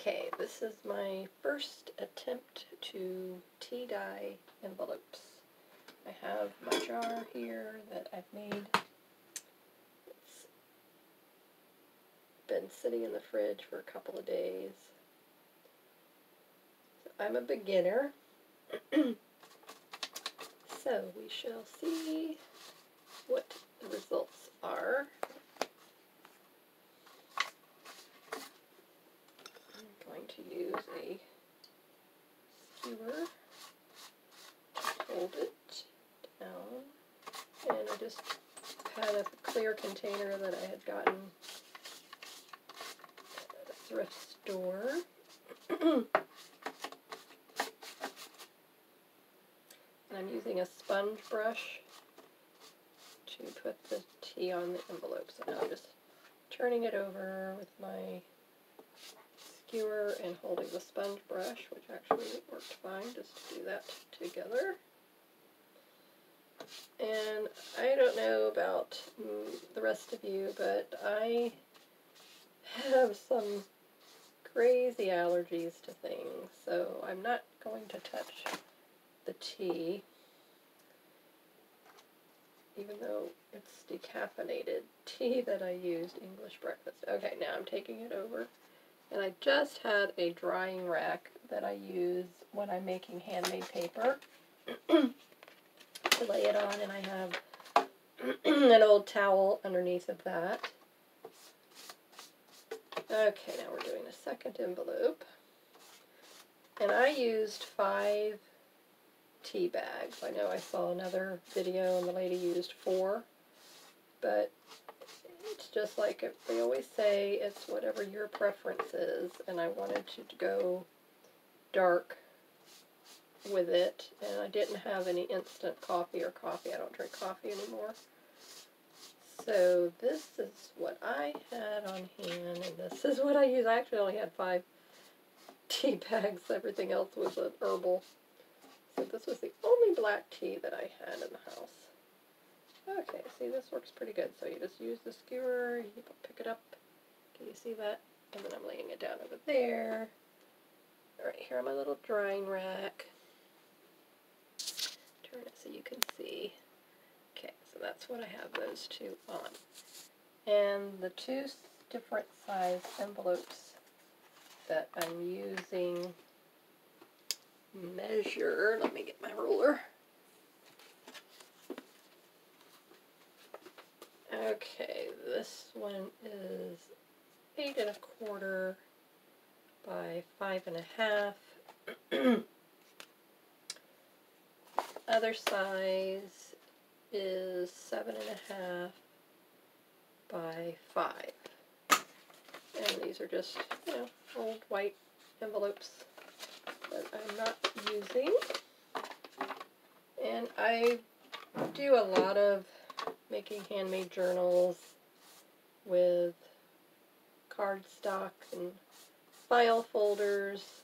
Okay, this is my first attempt to tea dye envelopes. I have my jar here that I've made. It's been sitting in the fridge for a couple of days. So I'm a beginner, so we shall see what the results are. I'm going to use a skewer to hold it down, and I just had a clear container that I had gotten at a thrift store. And I'm using a sponge brush to put the tea on the envelope. So now I'm just turning it over with my skewer and holding the sponge brush, which actually worked fine just to do that together. And I don't know about the rest of you, but I have some crazy allergies to things, so I'm not going to touch the tea, even though it's decaffeinated tea that I used, English breakfast. Okay, now I'm taking it over, and I just had a drying rack that I use when I'm making handmade paper to lay it on, and I have an old towel underneath of that. Okay, now we're doing the second envelope, and I used 5 tea bags. I know I saw another video and the lady used 4, but it's just like they always say, it's whatever your preference is, and I wanted to go dark with it, and I didn't have any instant coffee or coffee. I don't drink coffee anymore. So this is what I had on hand, and this is what I used. I actually only had 5 tea bags. Everything else was an herbal. So this was the only black tea that I had in the house. Okay, see, this works pretty good. So you just use the skewer, you pick it up. Can you see that? And then I'm laying it down over there. Alright, here on my little drying rack. Turn it so you can see. Okay, so that's what I have those 2 on. And the 2 different size envelopes that I'm using measure, let me get my ruler. Okay, this one is 8 1/4 by 5 1/2. Other size is 7 1/2 by 5. And these are just, old white envelopes that I'm not using. And I do a lot of making handmade journals with cardstock and file folders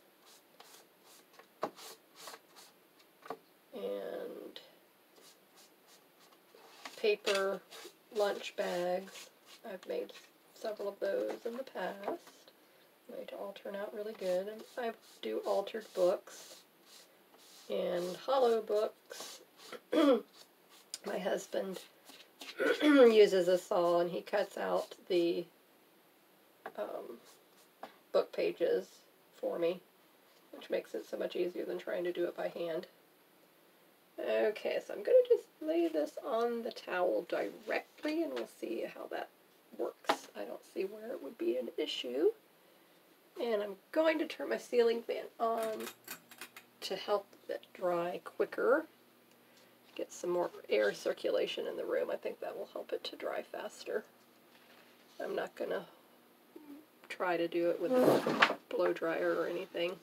and paper lunch bags. I've made several of those in the past. They all turn out really good. And I do altered books and hollow books. My husband uses a saw and he cuts out the book pages for me, which makes it so much easier than trying to do it by hand. Okay, so I'm going to just lay this on the towel directly and we'll see how that works. I don't see where it would be an issue. And I'm going to turn my ceiling fan on to help it dry quicker. Get some more air circulation in the room. I think that will help it to dry faster. I'm not going to try to do it with a blow dryer or anything.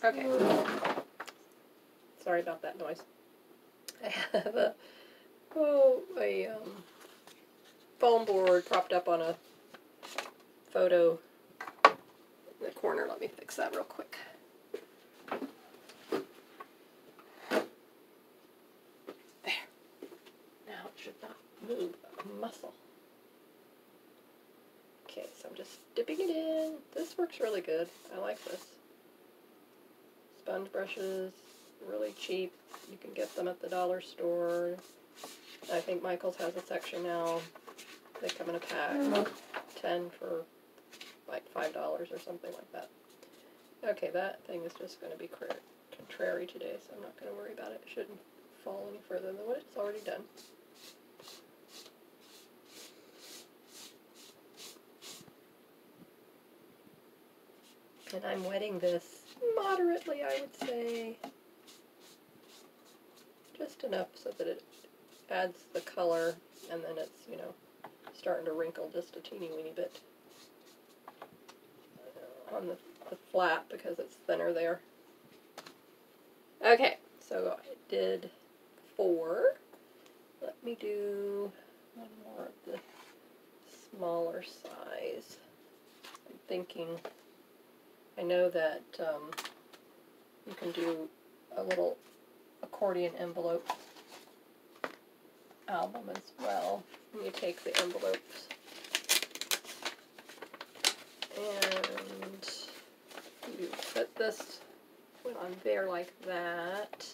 Okay. Sorry about that noise. I have a foam board propped up on a photo in the corner. Let me fix that real quick. There. should not move a muscle. Okay, so I'm just dipping it in. This works really good. I like this. Sponge brushes, really cheap. You can get them at the dollar store. I think Michael's has a section now. They come in a pack. 10 for like $5 or something like that. Okay, that thing is just going to be contrary today, so I'm not going to worry about it. It shouldn't fall any further than what it's already done. And I'm wetting this moderately, I would say. Just enough so that it adds the color, and then it's, you know, starting to wrinkle just a teeny weeny bit on the flat because it's thinner there. Okay, so I did 4. Let me do one more of the smaller size. I'm thinking, I know that you can do a little accordion envelope album as well. And you take the envelopes and you put this one on there like that,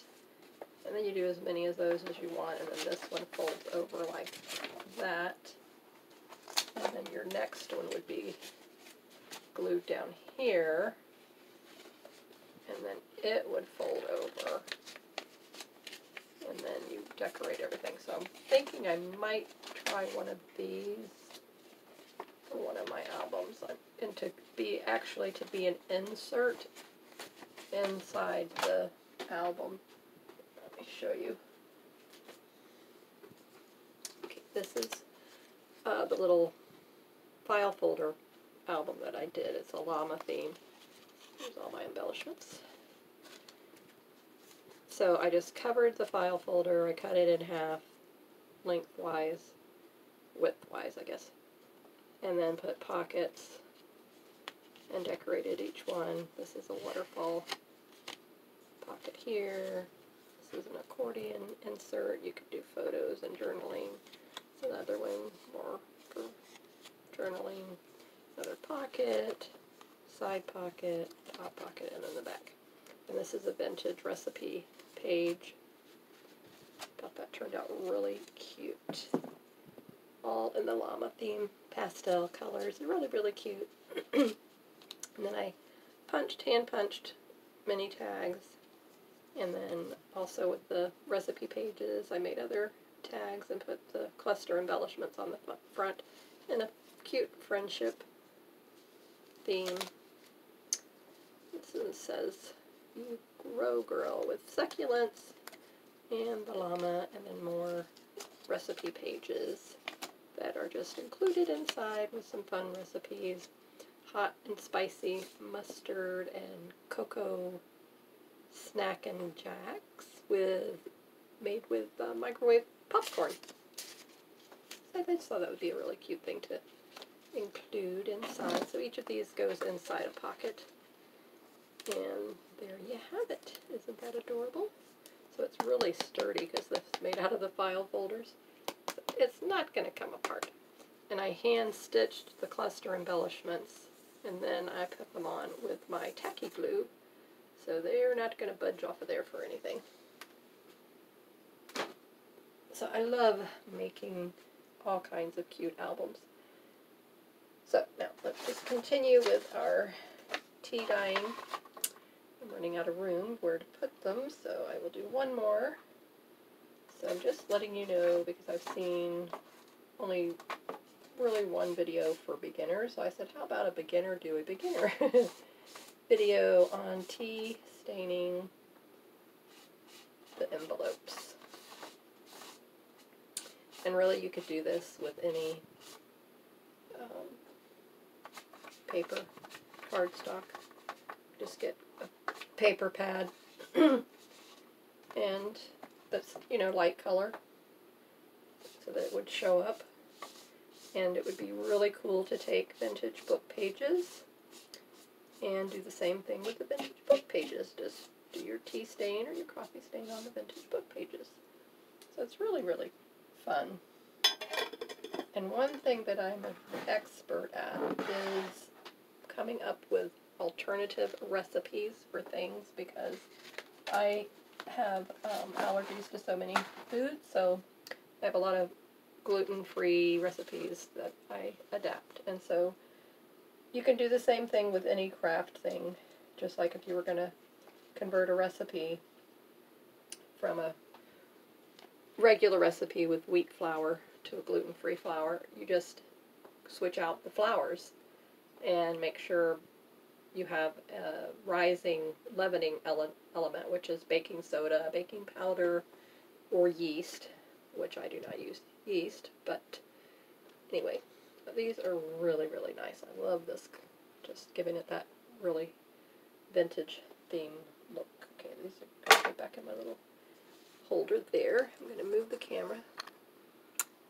and then you do as many of those as you want, and then this one folds over like that, and then your next one would be glued down here, and then it would fold over, and then you decorate everything. So I'm thinking I might try one of these for one of my albums, and to be an insert inside the album. Let me show you. Okay, this is the little file folder album that I did. It's a llama theme. Here's all my embellishments. So I just covered the file folder, I cut it in half, lengthwise, widthwise I guess, and then put pockets and decorated each one. This is a waterfall pocket here. This is an accordion insert. You could do photos and journaling. It's another one more for journaling. Another pocket, side pocket, top pocket, and then the back. And this is a vintage recipe page. Thought that turned out really cute. All in the llama theme, pastel colors. Really, really cute. And then I hand punched mini tags, and then also with the recipe pages I made other tags and put the cluster embellishments on the front, and a cute friendship theme. This one says, "You grow, girl," with succulents and the llama, and then more recipe pages that are just included inside with some fun recipes. Hot and spicy mustard and cocoa snack and jacks made with microwave popcorn. So I just thought that would be a really cute thing to include inside. So each of these goes inside a pocket. And there you have it. Isn't that adorable? So it's really sturdy because this is made out of the file folders. It's not going to come apart. And I hand stitched the cluster embellishments, and then I put them on with my tacky glue, so they're not going to budge off of there for anything. So I love making all kinds of cute albums. So now let's just continue with our tea dyeing. I'm running out of room where to put them, so I will do one more. So I'm just letting you know because I've seen only really one video for beginners. So I said, how about a beginner do a beginner video on tea staining the envelopes. And really you could do this with any paper, cardstock. Just get a paper pad and that's, you know, light color so that it would show up. And it would be really cool to take vintage book pages and do the same thing with the vintage book pages. Just do your tea stain or your coffee stain on the vintage book pages. So it's really, really fun. And one thing that I'm an expert at is coming up with alternative recipes for things, because I have allergies to so many foods, so I have a lot of gluten-free recipes that I adapt. And so you can do the same thing with any craft thing, just like if you were going to convert a recipe from a regular recipe with wheat flour to a gluten-free flour. You just switch out the flours and make sure you have a rising leavening element, which is baking soda, baking powder, or yeast, which I do not use yeast, but anyway, these are really, really nice. I love this, just giving it that really vintage theme look. Okay, these are going to go back in my little holder there. I'm going to move the camera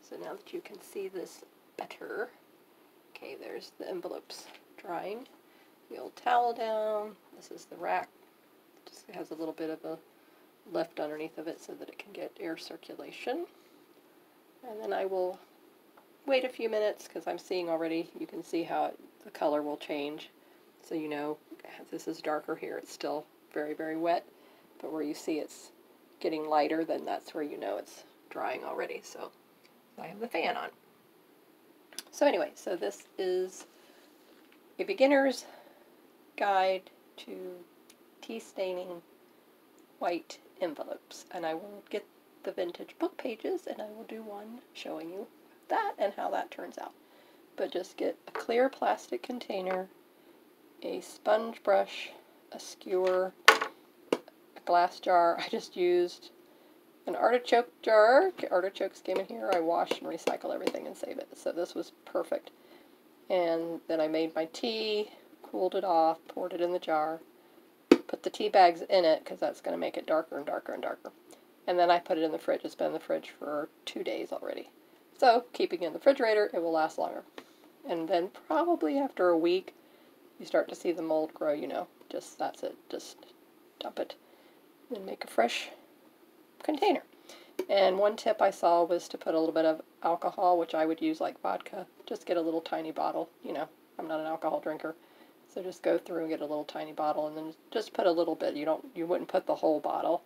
so now that you can see this better. Okay, there's the envelopes drying. The old towel down. This is the rack. It just has a little bit of a lift underneath of it so that it can get air circulation. And then I will wait a few minutes, because I'm seeing already, you can see how the color will change. So you know, as this is darker here, it's still very, very wet. But where you see it's getting lighter, then that's where you know it's drying already. So I have the fan on. So anyway, so this is a beginner's guide to tea staining white envelopes. And I will get the vintage book pages, and I will do one showing you that and how that turns out. But just get a clear plastic container, a sponge brush, a skewer, a glass jar. I just used an artichoke jar. Artichokes came in here. I wash and recycle everything and save it. So this was perfect. And then I made my tea, cooled it off, poured it in the jar, put the tea bags in it because that's going to make it darker and darker and darker. And then I put it in the fridge. It's been in the fridge for 2 days already. So keeping it in the refrigerator, it will last longer. And then probably after a week, you start to see the mold grow, you know. Just, that's it. Just dump it and make a fresh container. And one tip I saw was to put a little bit of alcohol, which I would use like vodka. Just get a little tiny bottle. You know, I'm not an alcohol drinker. So just go through and get a little tiny bottle, and then just put a little bit. You wouldn't put the whole bottle.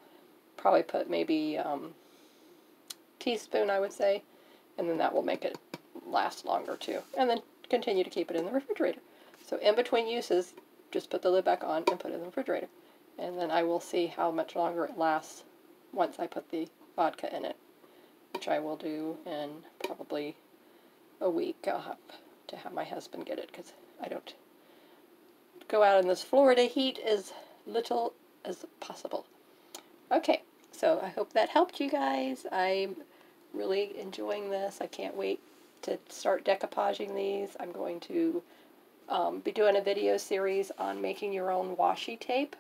Probably put maybe teaspoon, I would say, and then that will make it last longer too. And then continue to keep it in the refrigerator. So in between uses, just put the lid back on and put it in the refrigerator. And then I will see how much longer it lasts once I put the vodka in it, which I will do in probably a week. I'll have to have my husband get it because I don't go out in this Florida heat as little as possible. Okay, so I hope that helped you guys. I'm really enjoying this. I can't wait to start decoupaging these. I'm going to be doing a video series on making your own washi tape,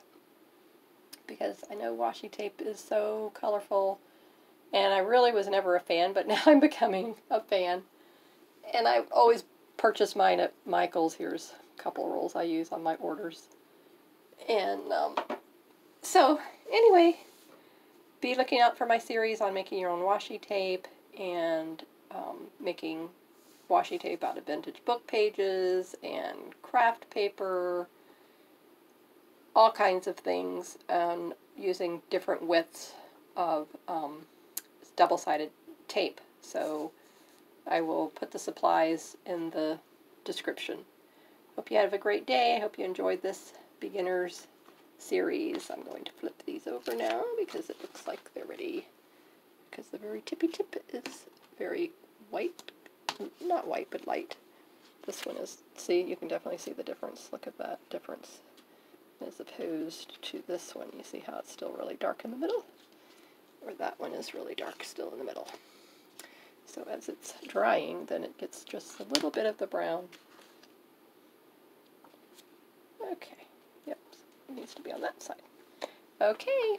because I know washi tape is so colorful, and I really was never a fan, but now I'm becoming a fan. And I've always purchased mine at Michael's. Here's a couple of rolls I use on my orders. And so anyway, be looking out for my series on making your own washi tape, and making washi tape out of vintage book pages and craft paper, all kinds of things, and using different widths of double-sided tape. So I will put the supplies in the description. Hope you have a great day. I hope you enjoyed this beginner's series. I'm going to flip these over now because it looks like they're ready, because the very tippy tip is very white. Not white, but light. This one is, see, you can definitely see the difference. Look at that difference as opposed to this one. You see how it's still really dark in the middle? Or that one is really dark still in the middle. So as it's drying, then it gets just a little bit of the brown. Okay, yep, it needs to be on that side. Okay,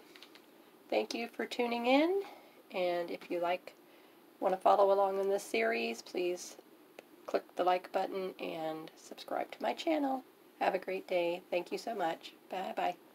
thank you for tuning in, and if you want to follow along in this series, please click the like button and subscribe to my channel. Have a great day. Thank you so much. Bye-bye.